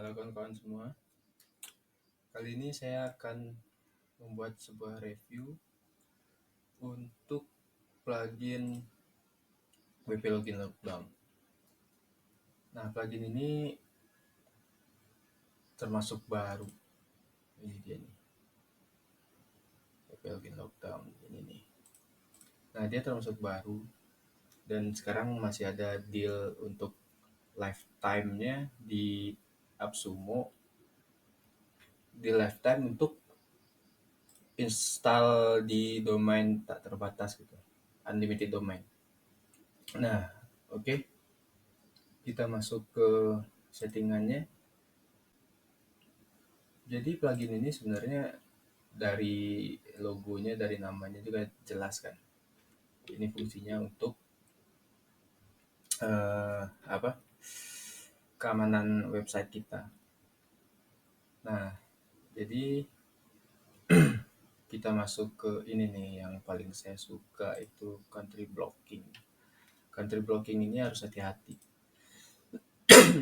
Halo kawan-kawan semua, kali ini saya akan membuat sebuah review untuk plugin WP Login Lockdown. Nah, plugin ini termasuk baru. Ini dia nih, WP Login Lockdown ini nih. Nah, dia termasuk baru dan sekarang masih ada deal untuk lifetime-nya di AppSumo. Di lifetime untuk install di domain tak terbatas gitu, unlimited domain. Nah, oke. Kita masuk ke settingannya. Jadi plugin ini sebenarnya dari logonya, dari namanya juga jelas kan. Ini fungsinya untuk apa? Keamanan website kita. Nah, jadi kita masuk ke ini nih yang paling saya suka itu country blocking. Country blocking ini harus hati-hati.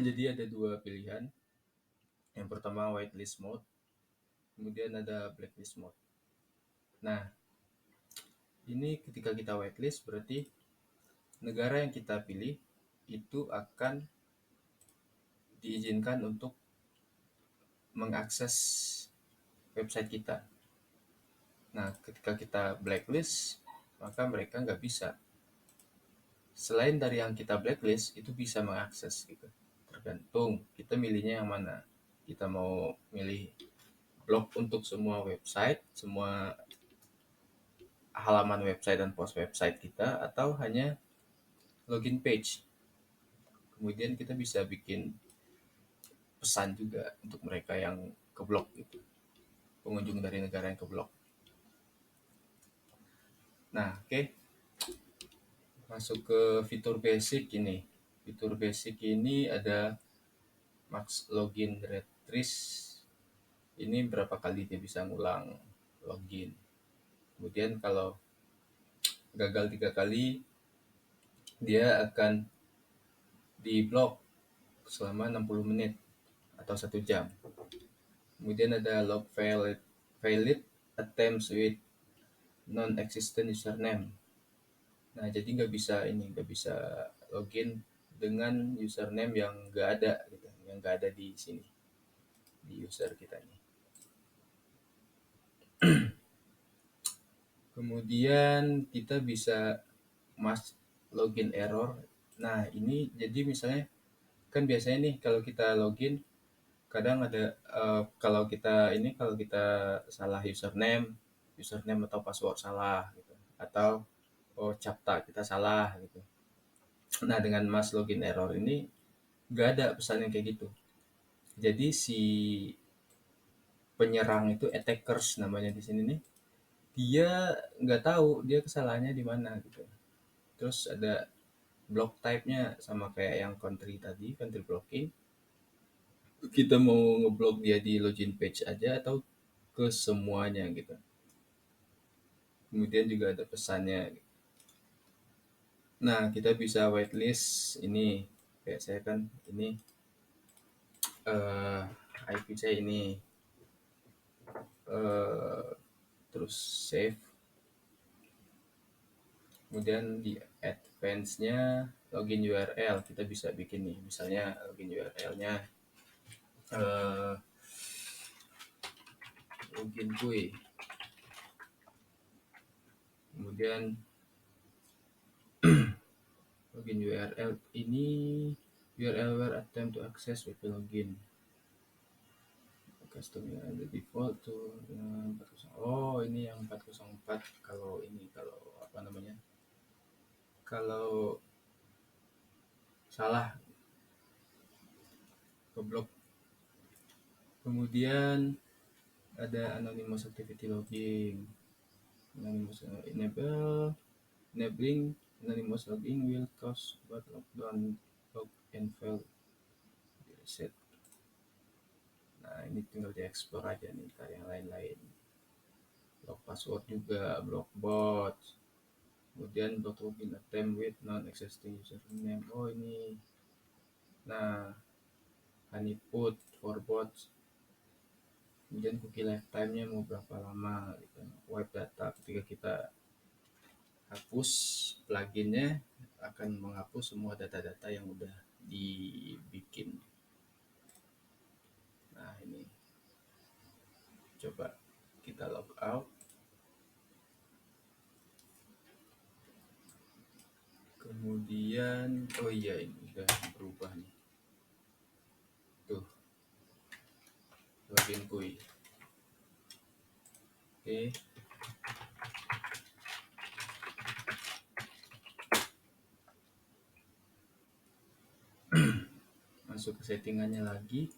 Jadi ada dua pilihan. Yang pertama whitelist mode, kemudian ada blacklist mode. Nah, ini ketika kita whitelist berarti negara yang kita pilih itu akan diizinkan untuk mengakses website kita. Nah, ketika kita blacklist, maka mereka nggak bisa. Selain dari yang kita blacklist, itu bisa mengakses gitu. Tergantung kita milihnya yang mana. Kita mau milih blok untuk semua website, semua halaman website dan post website kita, atau hanya login page. Kemudian kita bisa bikin pesan juga untuk mereka yang keblok gitu, pengunjung dari negara yang keblok. Nah, oke. Masuk ke fitur basic ini. Fitur basic ini ada max login retrieve. Ini berapa kali dia bisa ngulang login. Kemudian kalau gagal 3 kali, dia akan di-block selama 60 menit atau 1 jam. Kemudian ada log valid attempts with non-existent username. Nah, jadi nggak bisa login dengan username yang nggak ada gitu, yang nggak ada di sini, di user kita ini. Kemudian kita bisa login error. Nah, ini jadi misalnya kan biasanya nih kalau kita login kadang ada kalau kita salah username atau password salah gitu, atau captcha kita salah gitu. Nah, dengan login error ini nggak ada pesan yang kayak gitu. Jadi si penyerang itu attackers namanya di sini nih, dia nggak tahu dia kesalahannya di mana gitu. Terus ada block type-nya sama kayak yang country blocking. Kita mau ngeblok dia di login page aja atau ke semuanya gitu. Kemudian juga ada pesannya. Nah, kita bisa whitelist ini. Kayak saya kan ini IP saya ini. Terus save. Kemudian di advance-nya login URL kita bisa bikin nih. Misalnya login URL-nya login kui. Kemudian login URL ini URL where attempt to access WP login. Custom the default tuh 404. Oh, ini yang 404. Kalau apa namanya? Kalau salah keblok. Kemudian ada anonymous activity logging. Anonymous enabling anonymous logging will cause bot lockdown log and file reset. Nah, ini tinggal di-explore aja nih yang lain-lain. Block password juga, block bot. Kemudian block login attempt with non-existing username. Oh, ini. Nah, honeypot, forward, kemudian cookie lifetime-nya mau berapa lama gitu. Wipe data, ketika kita hapus pluginnya akan menghapus semua data-data yang udah dibikin. Nah ini coba kita log out, kemudian oh iya ini udah berubah nih tuh login kui. Oke, masuk ke settingannya lagi.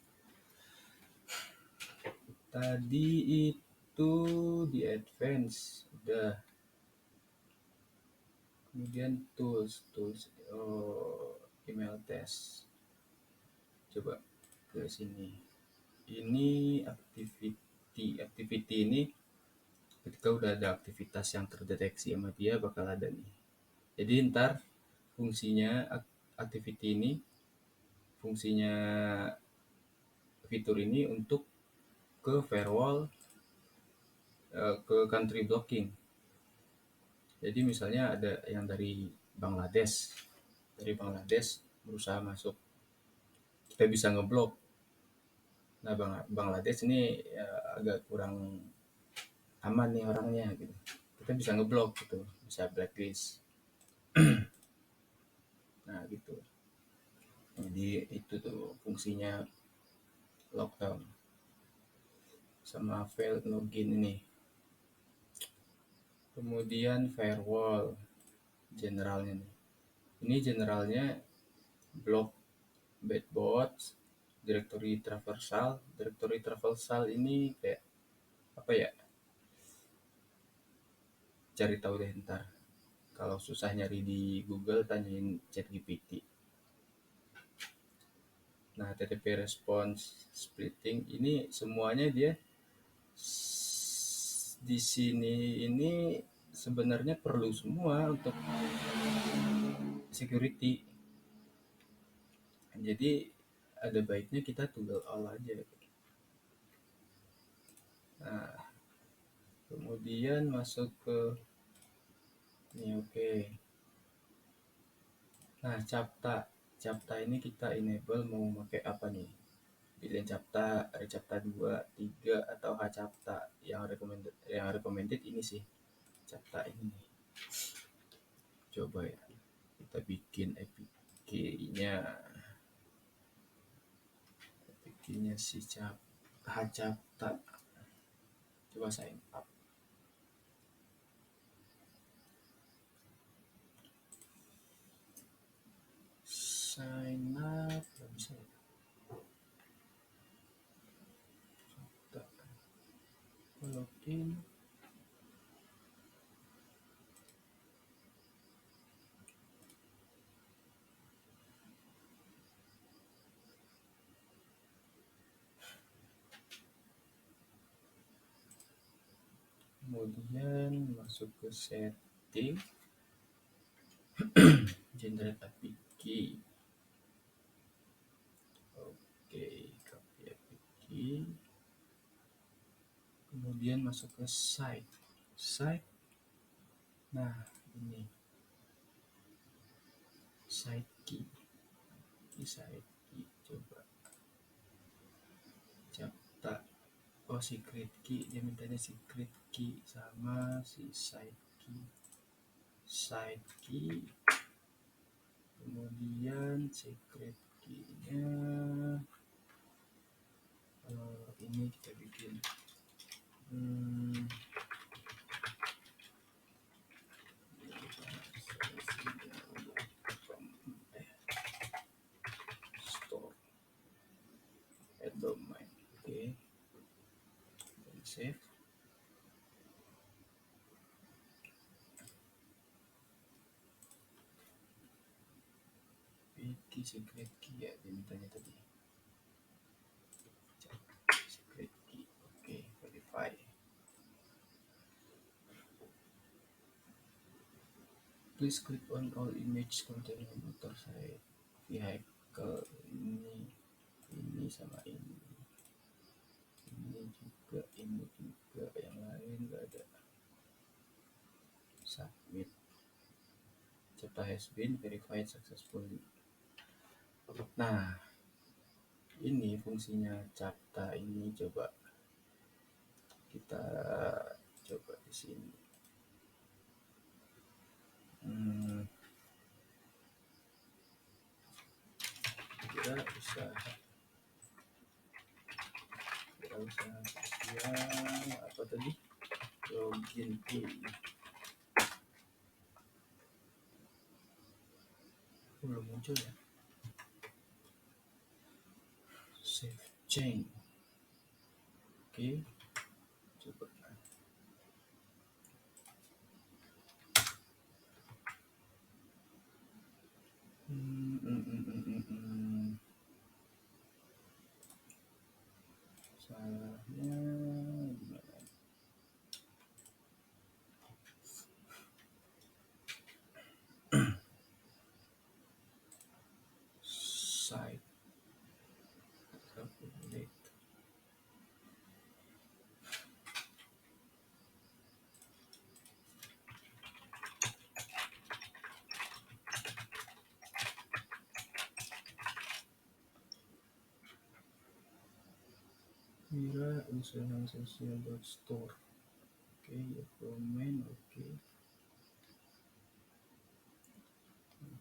Tadi itu di advance udah, kemudian tools email test, coba ke sini. Ini activity ini ketika udah ada aktivitas yang terdeteksi sama dia bakal ada nih. Jadi ntar fungsinya activity ini, fungsinya fitur ini untuk ke firewall, ke country blocking. Jadi misalnya ada yang dari Bangladesh berusaha masuk, kita bisa ngeblok. Nah Bangladesh ini ya, agak kurang aman nih orangnya gitu, kita bisa ngeblok gitu, bisa blacklist. Nah gitu, jadi itu tuh fungsinya lockdown sama failed login ini. Kemudian firewall generalnya nih, ini generalnya block bad bots, directory traversal ini kayak apa ya, cari tahu deh ntar, kalau susah nyari di Google tanyain ChatGPT. Nah TTP response splitting ini semuanya dia di sini ini sebenarnya perlu semua untuk security. Jadi ada baiknya kita toggle all aja. Nah kemudian masuk ke ini, oke. Nah capta ini kita enable mau pakai apa nih, pilihan capta, capta 2, 3 atau hcapta. Yang recommended ini sih capta ini. Coba ya kita bikin APK-nya si hcapta. Coba sign up. Sign up nggak bisa ya. Login. Kemudian masuk ke setting, generate APK. Oke, copy APK. Kemudian masuk ke site. Nah ini site key. Coba capta, oh secret key, dia mintanya secret key sama si site key. Kemudian secret key-nya ini kita bikin store at domain. Oke, dan save. Secret key ya dia mintanya tadi, secret key. Oke, verify. Please click on all image containing motor site vehicle. Ini ini sama ini juga, yang lain nggak ada. Submit. Captcha has been verified successfully. Nah, ini fungsinya Captcha ini coba kita coba di sini. Kira usaha sosial apa tadi? Login in. Belum muncul ya. Save change. Oke, coba. Salahnya gimana? Site calculate. Kira usaha sosial store. Oke, ya komen.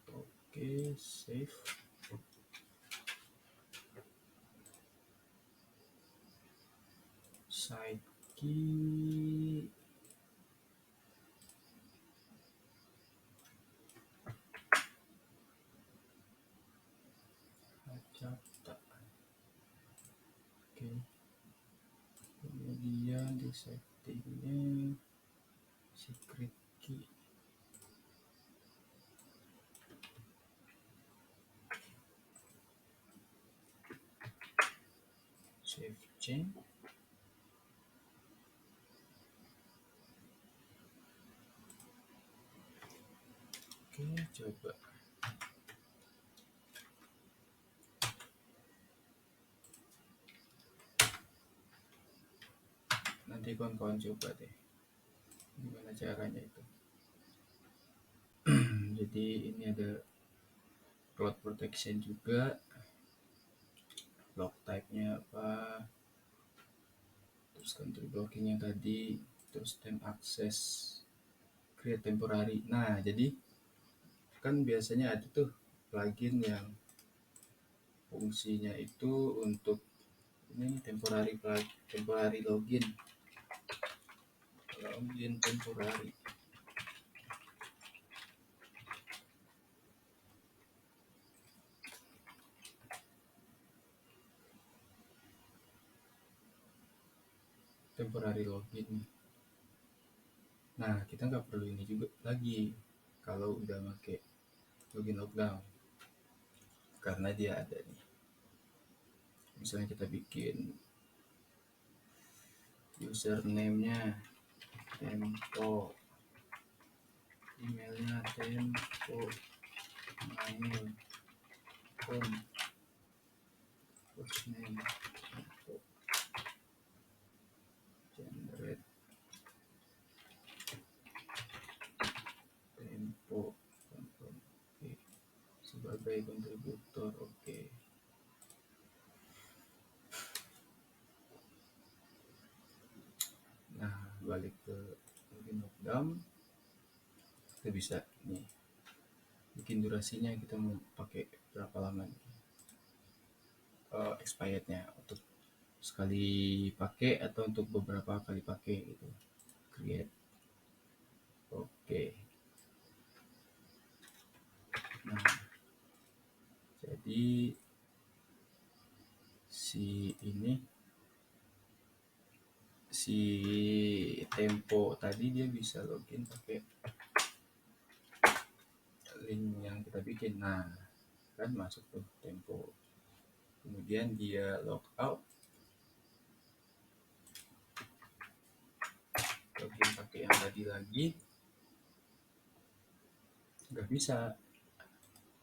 Oke, save. Site key. Captcha. Oke. Kemudian di settingnya secret key. Save change. Oke, coba. Nanti kawan-kawan coba deh gimana caranya itu. Jadi ini ada cloud protection juga, log type-nya apa, terus country blocking-nya tadi, terus time access, create temporary. Nah, jadi kan biasanya ada tuh plugin yang fungsinya itu untuk ini temporary login temporary. Temporary login. Nah, kita nggak perlu ini juga lagi kalau udah pakai login lockdown, karena dia ada nih. Misalnya kita bikin username-nya tempo, emailnya tempo, mail, phone, first name tempo, generate tempo, confirm. Oke. Sebagai kontributor, oke. Nah, balik ke login lockdown, kita bisa nih bikin durasinya, kita mau pakai berapa lama nih expirednya, untuk sekali pakai atau untuk beberapa kali pakai gitu. Create. Oke. Nah, jadi si tempo tadi dia bisa login pakai link yang kita bikin. Nah, kan masuk tuh tempo, kemudian dia logout, login pakai yang tadi lagi, nggak bisa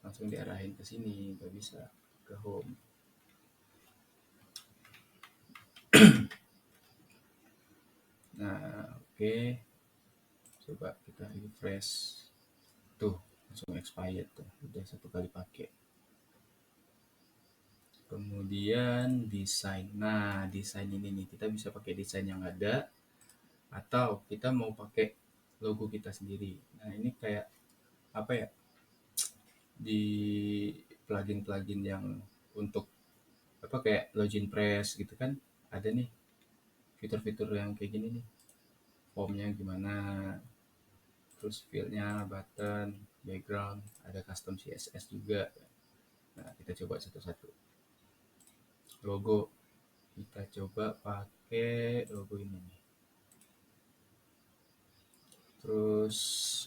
langsung diarahin ke sini, nggak bisa ke home. Nah, oke. Coba kita refresh. Tuh, langsung expired tuh. Udah 1 kali pakai. Kemudian desain. Nah, desain ini nih kita bisa pakai desain yang ada atau kita mau pakai logo kita sendiri. Nah, ini kayak apa ya? Di plugin-plugin yang untuk apa kayak login press gitu kan ada nih fitur-fitur yang kayak gini nih, formnya gimana, terus fieldnya, button, background, ada custom CSS juga. Nah, kita coba satu-satu. Logo, kita coba pakai logo ini nih. Terus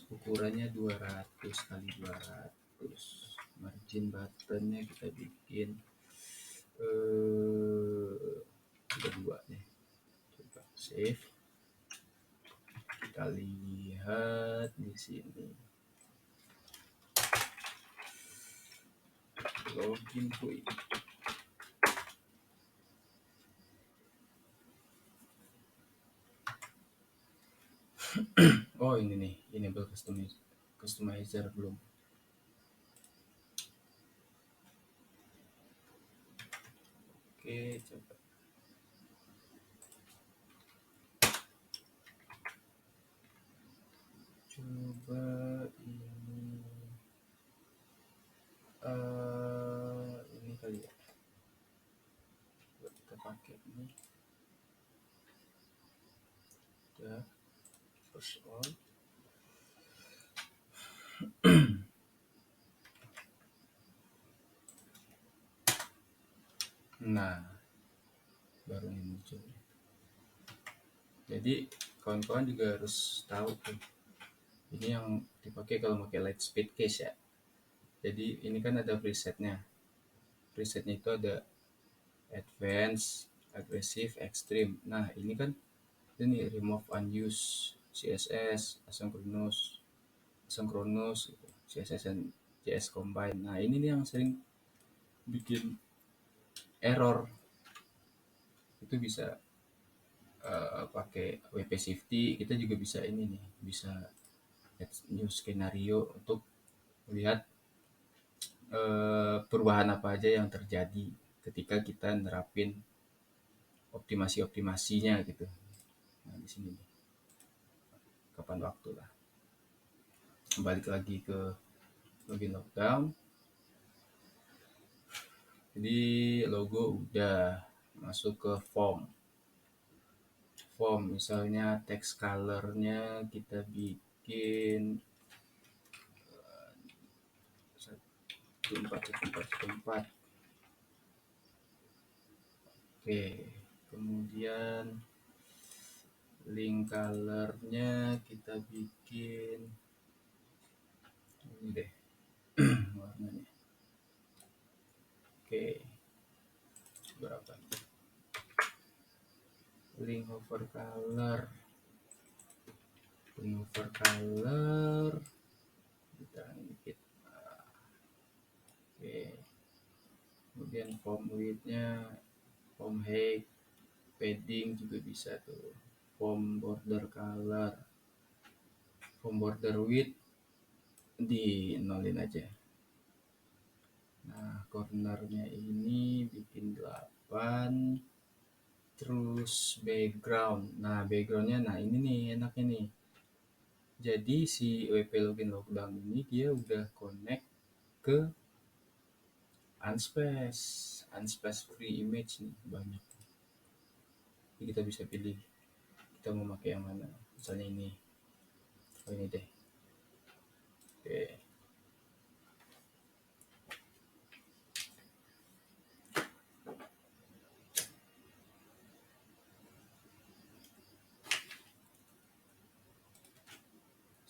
ukurannya 200 kali 200. Margin buttonnya kita bikin ada 2 nih. Coba save. Kita lihat di sini. Login kuy. Oh ini nih, enable customizer belum. Oke, coba. Coba ini kali ya. Coba kita pakai ini. Ya, first on. Nah, baru ini muncul. Jadi kawan-kawan juga harus tahu tuh. Ini yang dipakai kalau pakai Lightspeed case ya. Jadi ini kan ada presetnya. Presetnya itu ada advance, aggressive, extreme. Nah ini kan ini remove unused CSS, asynchronous, gitu. CSS dan JS combine. Nah ini nih yang sering bikin error. Itu bisa pakai WP Safety. Kita juga bisa ini nih, bisa add new skenario untuk melihat perubahan apa aja yang terjadi ketika kita nerapin optimasinya gitu. Nah di sini nih, kapan waktu lah. Balik lagi ke login lockdown. Jadi logo udah masuk ke form misalnya text colornya kita bikin 1414. Oke, kemudian link colornya kita bikin ini deh warnanya. Oke, berapa link hover color kita dikit. Oke, kemudian form width-nya, form height, padding juga bisa tuh, form border color, form border width di nolin aja. Nah cornernya ini bikin 8. Terus background, nah backgroundnya, nah ini nih enaknya nih, jadi si WP login lockdown ini dia udah connect ke Unsplash free image nih banyak. Jadi kita bisa pilih kita mau pakai yang mana, misalnya ini. Oh ini deh. Oke.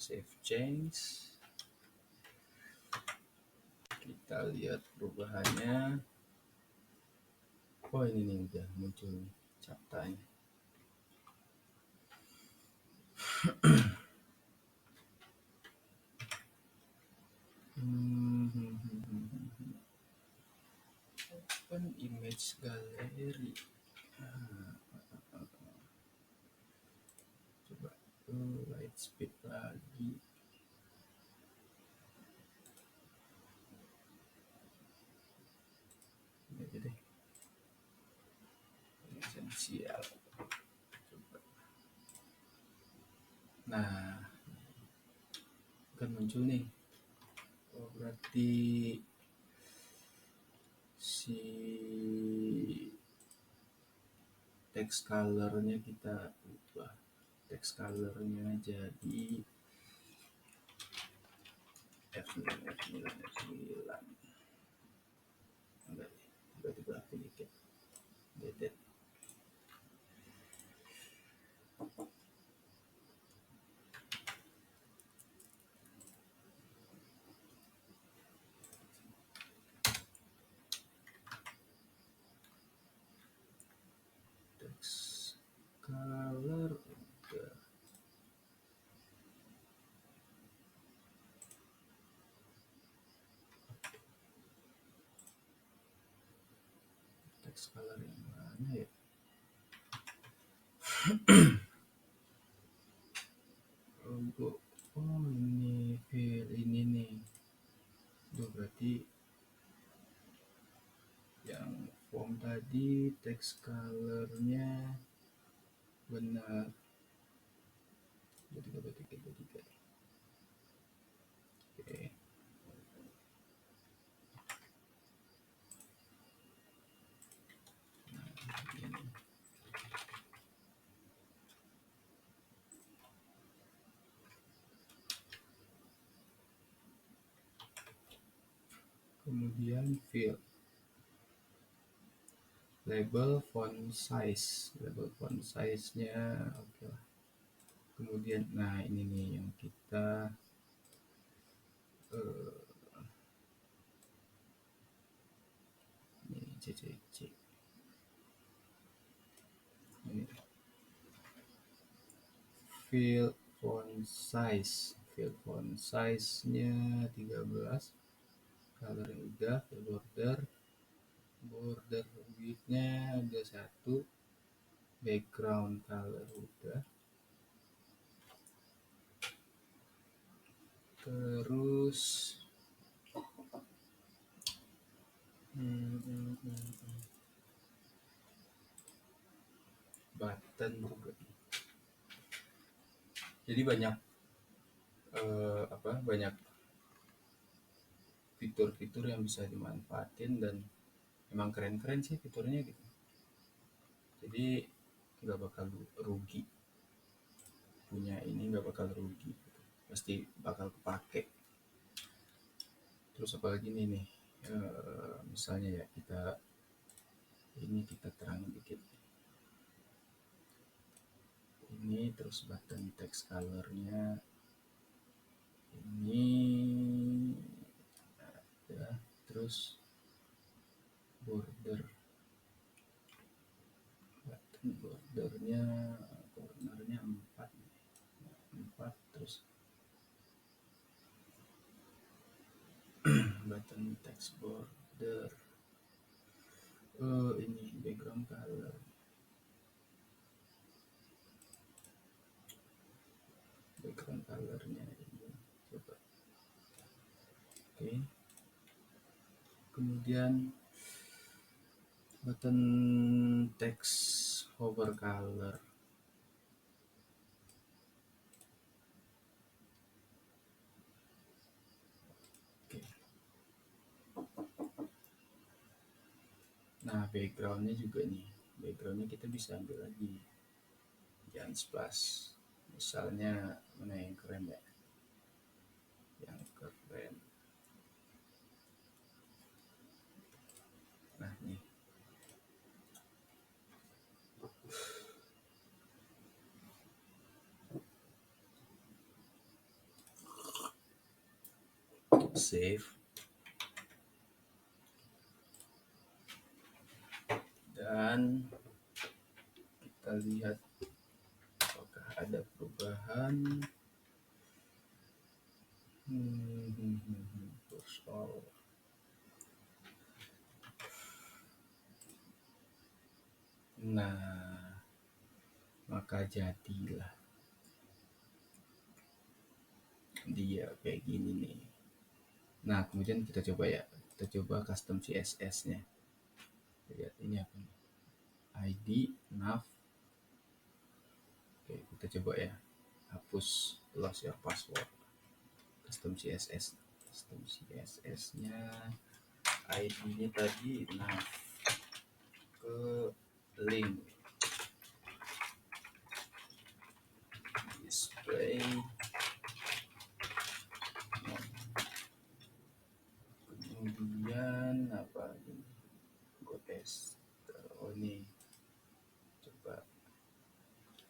Save change. Kita lihat perubahannya. Oh ini nih udah muncul captanya. Open image gallery. light speed lagi. Ini aja deh. Esensial. Coba. Nah, kan muncul nih. Oh, berarti si text colornya kita ubah. Text colornya jadi F9. Enggak, berarti berarti dikit. Dedet. Text color udah. Text color yang mana ya? Oh, ini fill ini nih. Itu berarti yang form tadi text colornya benar. 23. Oke. Kemudian fill label font size nya oke lah. Kemudian nah ini nih yang kita ini CCC ini fill font size nya 13, color udah, border width-nya udah 1, background color udah, terus button juga. Jadi banyak banyak fitur-fitur yang bisa dimanfaatin dan emang keren-keren sih fiturnya gitu. Jadi nggak bakal rugi punya ini, nggak bakal rugi gitu. Pasti bakal kepake. Terus apalagi nih misalnya ya kita terangin dikit ini, terus button text colornya ini ada, terus bordernya 4, terus button text border ini background color colornya ini coba. Oke. Kemudian button text hover color. Oke. Nah, backgroundnya juga nih. Backgroundnya kita bisa ambil lagi yang plus. Misalnya mana yang keren ya? Yang keren. Nah, nih. Save. Dan kita lihat apakah ada perubahan. Push all. Nah, maka jadilah dia kayak gini nih. Nah, kemudian kita coba ya, kita coba custom CSS-nya. Lihat ini apa nih? ID, nav. Oke, kita coba ya. Hapus lost your password. Custom CSS. Custom CSS-nya ID-nya tadi nav ke link display. Kemudian apa ini? Gue tes. Oh ini coba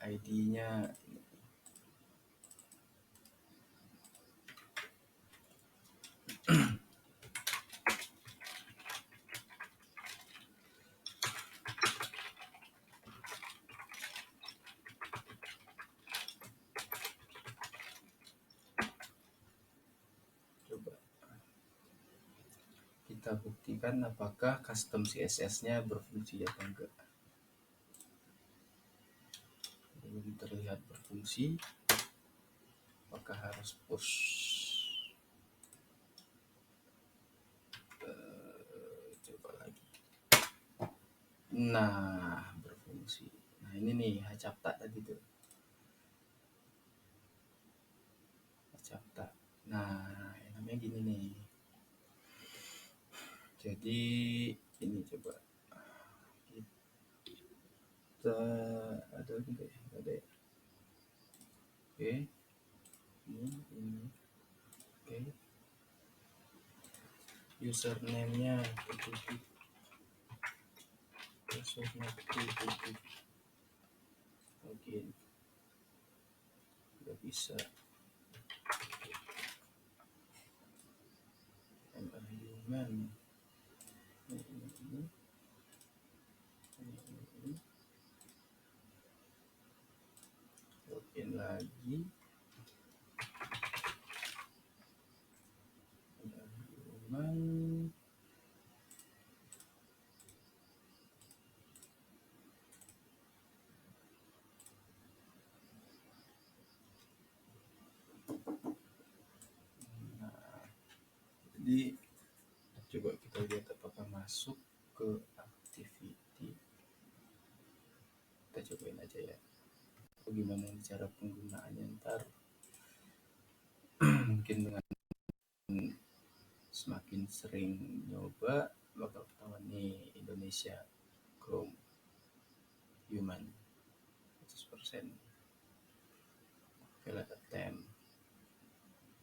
ID-nya coba kita buktikan apakah custom CSS-nya berfungsi atau enggak. Belum terlihat berfungsi, apakah harus push. Coba lagi. Nah, berfungsi. Nah, ini nih Hacapta tadi tuh. Hacapta. Nah, yang namanya gini nih. Jadi ini coba kita ada enggak ya? Ada ya. Oke. Ini. Oke. Username-nya tutup. Password-nya tutup. Oke. Nggak bisa. Human. Login lagi. Human. Jadi coba kita lihat apakah masuk ke activity. Kita cobain aja ya. Bagaimana cara penggunaannya ntar. Mungkin dengan semakin sering nyoba bakal ketahuan nih Indonesia Chrome Human 100%. Fill attempt.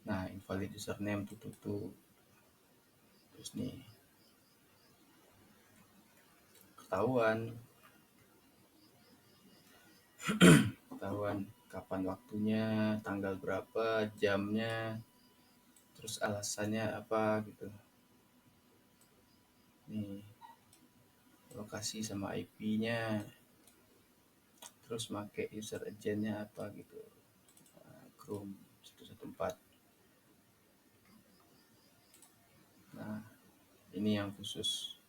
Nah, invalid username tutup. Terus nih ketahuan kapan waktunya, tanggal berapa, jamnya, terus alasannya apa gitu. Nih lokasi sama IP-nya, terus make user agent-nya apa gitu. Chrome 114. Nah, ini yang khusus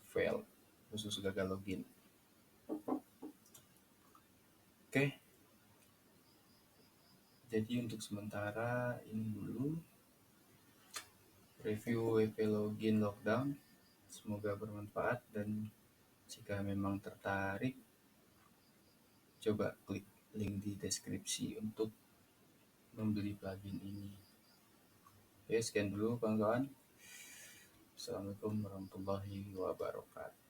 fail, khusus gagal login. Oke. Jadi untuk sementara ini dulu review WP login lockdown. Semoga bermanfaat, dan jika memang tertarik coba klik link di deskripsi untuk membeli plugin ini. Oke, sekian dulu kawan-kawan. Assalamualaikum warahmatullahi wabarakatuh.